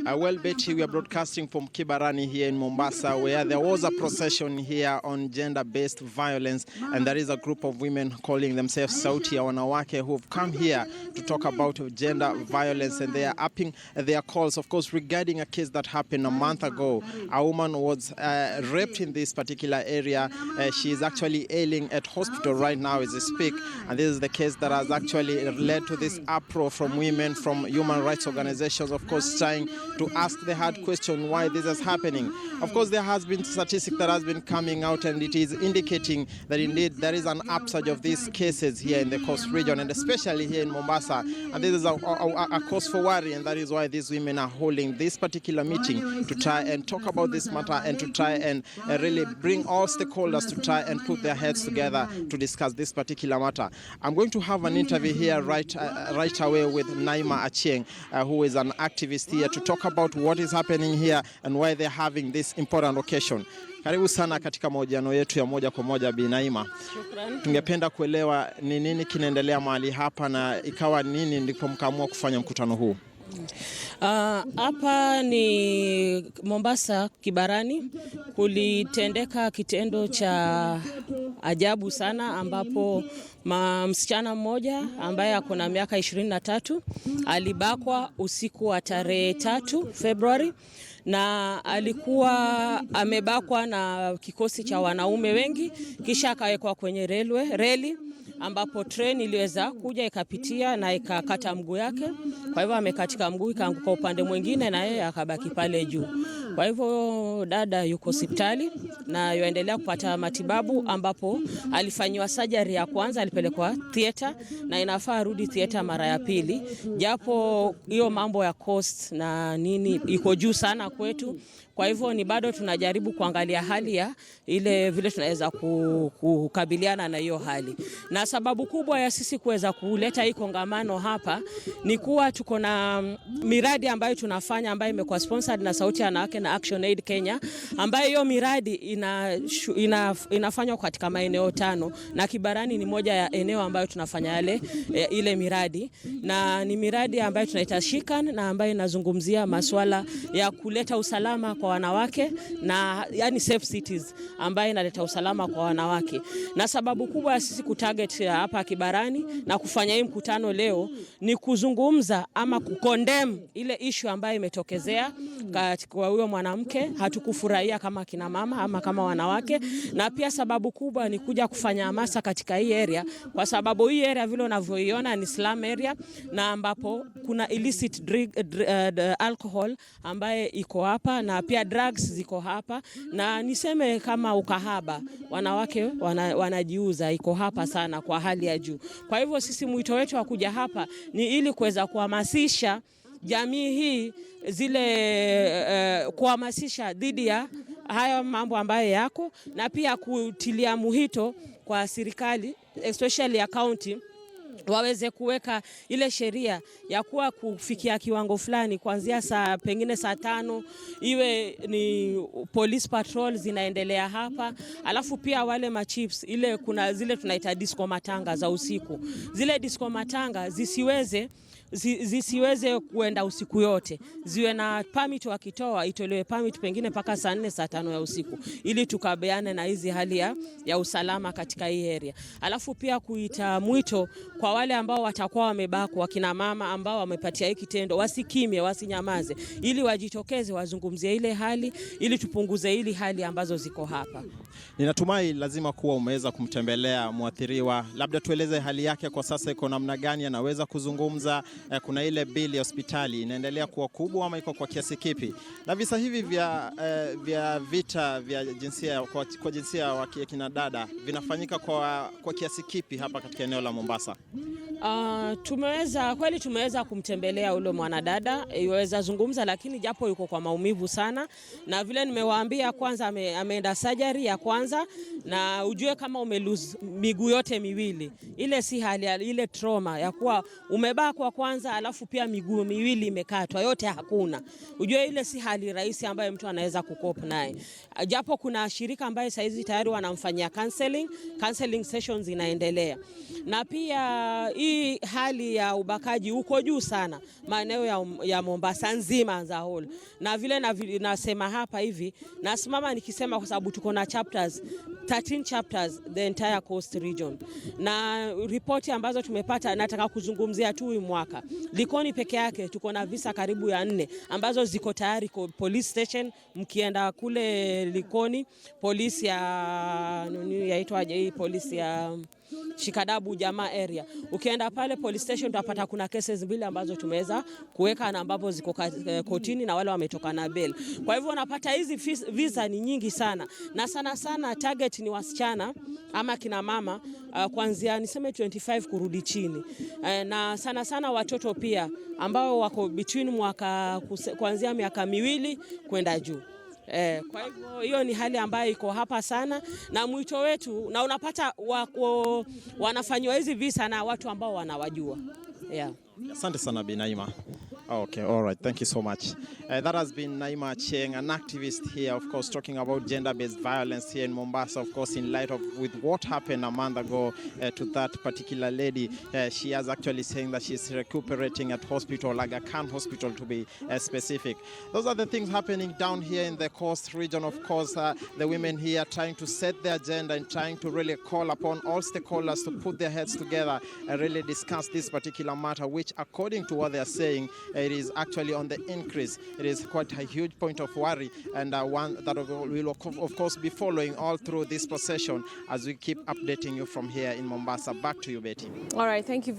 Well, Betty, we are broadcasting from Kibarani here in Mombasa, where there was a procession here on gender-based violence, and there is a group of women calling themselves Sauti ya Wanawake who have come here to talk about gender violence, and they are upping their calls, of course, regarding a case that happened a month ago. A woman was raped in this particular area. She is actually ailing at hospital right now as we speak, and this is the case that has actually led to this uproar from women, from human rights organizations, of course, trying to ask the hard question why this is happening. Of course, there has been statistics that has been coming out, and it is indicating that indeed there is an upsurge of these cases here in the Coast region, and especially here in Mombasa. And this is a cause for worry, and that is why these women are holding this particular meeting to try and talk about this matter and to try and really bring all stakeholders to try and put their heads together to discuss this particular matter. I'm going to have an interview here right away with Naima Achieng, who is an activist here, to talk about what is happening here and why they're having this important occasion. Karibu sana katika mahojiano yetu ya moja kwa moja Bi Naima. Shukrani. Tungependa kuelewa ni nini kinaendelea mahali hapa na ikawa nini ndipo mkaamua kufanya mkutano huu? Hapa ni Mombasa Kibarani, kulitendeka kitendo cha ajabu sana ambapo msichana mmoja ambaye ako na miaka 23 alibakwa usiku wa tarehe 3 Februari, na alikuwa amebakwa na kikosi cha wanaume wengi, kisha akawekwa kwenye reli ambapo treni iliweza kuja ikapitia na ikakata mguu yake. Kwa hivyo amekatika mguu, ikaanguka upande mwingine na yeye akabaki pale juu. Kwa hivyo dada yuko hospitali na yuendelea kupata matibabu, ambapo alifanywa surgery ya kwanza, alipelekwa theater na inafaa rudi theater mara ya pili. Japo hiyo mambo ya cost na nini iko juu sana kwetu. Kwa hivyo ni bado tunajaribu kuangalia hali ya ile vile tunaweza kukabiliana na hiyo hali. Na sababu kubwa ya sisi kuweza kuleta hii kongamano hapa ni kuwa tuko na miradi ambayo tunafanya ambayo imekuwa sponsored na Sauti ya Wanawake na Action Aid Kenya, ambayo hiyo miradi inafanywa katika maeneo 5, na Kibarani ni moja ya eneo ambayo tunafanya ile miradi, na ni miradi ambayo tunaita Shikan, na ambayo inazungumzia masuala ya kuleta usalama kwa wanawake, na yani safe cities ambayo inaleta usalama kwa wanawake. Na sababu kubwa ya sisi kutarget hapa Kibarani na kufanya hii mkutano leo ni kuzungumza ama kukondem ile issue ambayo imetokezea kwa huyo mwanamke. Hatukufurahia kama kina mama ama kama wanawake, na pia sababu kubwa ni kuja kufanya hamasa katika hii area, kwa sababu hii area vile unavyoiona ni slum area, na ambapo kuna illicit alcohol ambaye iko hapa, na pia drugs ziko hapa, na niseme kama ukahaba, wanawake wanajiuza, iko hapa sana kwa hali ya juu. Kwa hivyo sisi mwito wetu wa kuja hapa ni ili kuweza kuhamasisha jamii hii kuhamasisha dhidi ya haya mambo ambayo yako, na pia kutilia muhito kwa serikali especially ya county waweze kuweka ile sheria ya kuwa kufikia kiwango fulani kuanzia pengine saa 5 iwe ni police patrol zinaendelea hapa. Alafu pia wale machiefs, kuna zile tunaita disco matanga za usiku, zile disco matanga zisiweze kuenda usiku yote, ziwe na permit, wakitoa itolewe permit pengine mpaka saa 4 saa 5 ya usiku, ili tukabeane na hizi hali ya usalama katika hii area. Alafu pia kuita mwito kwa wale ambao watakuwa wamebakwa, kina mama ambao wamepatia hiki kitendo, wasikimie, wasinyamaze, ili wajitokeze wazungumzie ile hali, ili tupunguze ile hali ambazo ziko hapa. Ninatumai lazima kuwa umeweza kumtembelea muathiriwa, labda tueleze hali yake kwa sasa iko namna gani, anaweza kuzungumza. Kuna ile bili ya hospitali inaendelea kuwa kubwa ama iko kwa kiasi kipi? Na visa hivi vya vita vya jinsia kwa jinsia ya kina dada vinafanyika kwa kiasi kipi hapa katika eneo la Mombasa? Tumeweza kumtembelea ule mwanadada, iweza zungumza, lakini japo yuko kwa maumivu sana, na vile nimewaambia kwanza ameenda surgery ya kwanza, na ujue kama umelose miguu yote miwili, ile si hali ile trauma ya kuwa umebakwa kwanza alafu pia miguu miwili imekatwa yote hakuna. Ujue ile si hali rahisi ambayo mtu anaweza kucope naye. Japo kuna shirika ambaye saizi tayari wanamfanyia counseling sessions inaendelea. Na pia hii hali ya ubakaji uko juu sana maeneo ya Mombasa nzima za whole. Na vile nasema hapa hivi, nasimama nikisema kwa sababu tuko na chapters 13 chapters the entire coast region. Na ripoti ambazo tumepata, nataka kuzungumzia tu mwaka Likoni peke yake tuko na visa karibu ya 4 ambazo ziko tayari kwa police station. Mkienda kule Likoni, polisi yaitwaje hii polisi ya Shikadabu Jamaa area, ukienda pale police station utapata kuna cases 2 ambazo tumeweza kuweka na ambapo ziko kotini na wale wametoka na bail. Kwa hivyo unapata hizi visa ni nyingi sana, na sana sana target ni wasichana ama kina mama kuanzia niseme 25 kurudi chini, na sana sana watoto pia ambao wako between kuanzia miaka 2 kwenda juu. Kwa hivyo hiyo ni hali ambayo iko hapa sana, na mwito wetu, na unapata wanafanywa hizi visa na watu ambao wanawajua. Asante sana Bi Naima. Okay, all right. Thank you so much. That has been Naima Cheng, an activist here, of course, talking about gender-based violence here in Mombasa, of course, in light of with what happened a month ago to that particular lady. She has actually saying that she's recuperating at hospital, Aga Khan Hospital to be specific. Those are the things happening down here in the coast region. Of course, the women here trying to set the agenda and trying to really call upon all stakeholders to put their heads together and really discuss this particular matter, which, according to what they are saying, it is actually on the increase. It is quite a huge point of worry, and one that will of course be following all through this procession as we keep updating you from here in Mombasa. Back to you, Betty. All right, thank you.